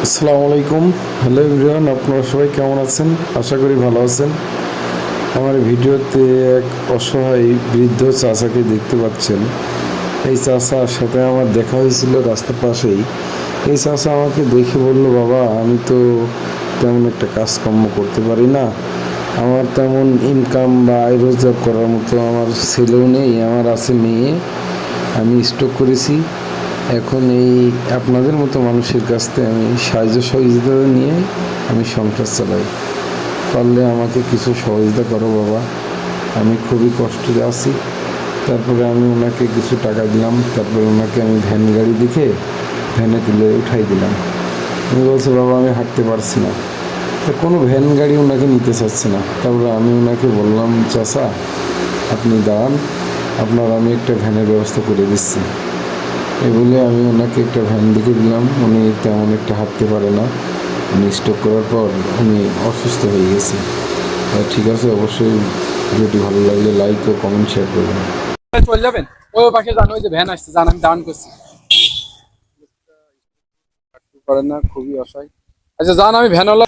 আসসালামু আলাইকুম। Hello everyone, আপনারা সবাই কেমন আছেন? আশা করি ভালো আছেন। আমার ভিডিওতে এক অসহায় বৃদ্ধ চাচাকে দেখতে পাচ্ছেন। এই চাচার সাথে আমার দেখা হয়েছিল রাস্তার পাশেই। এই চাচা আমাকে দেখে বলল, বাবা আমি তো তেমন একটা কাজকর্ম করতে পারি না, আমার তেমন ইনকাম বা আয় রোজগার করার মতো আমার ছেলেও নেই, আমার আছে মেয়ে। আমি স্ট্রোক করেছি। এখন এই আপনাদের মতো মানুষের কাছ থেকে আমি সাহায্য সহযোগিতা নিয়ে আমি সংসার চালাই। পারলে আমাকে কিছু সহযোগিতা করো বাবা, আমি খুবই কষ্টে আছি। তারপরে আমি ওনাকে কিছু টাকা দিলাম। তারপরে ওনাকে আমি ভ্যান গাড়ি দেখে ভ্যানে তুলে উঠাই দিলাম। উনি বলছে, বাবা আমি হাঁটতে পারছি না। তো কোনো ভ্যান গাড়ি ওনাকে নিতে চাচ্ছে না। তারপরে আমি ওনাকে বললাম, চাচা আপনি দাঁড়ান, আপনার আমি একটা ভ্যানের ব্যবস্থা করে দিচ্ছি। এই বলে আমি ওনাকে একটা ভ্যান দেখে দিলাম। উনি তেমন একটা হাঁটতে পারে না। উনি স্ট্রোক করার পর উনি অসুস্থ হয়ে গেছে। ঠিক আছে, অবশ্যই ভিডিওটি ভালো লাগলে লাইক ও কমেন্ট শেয়ার করবেন। চলে যাবেন ওই পাশে জানো, ওই যে ভ্যান আসছে, জান আমি দান করছি করেন না, খুবই অসহায়। আচ্ছা জান, আমি ভ্যানওয়ালা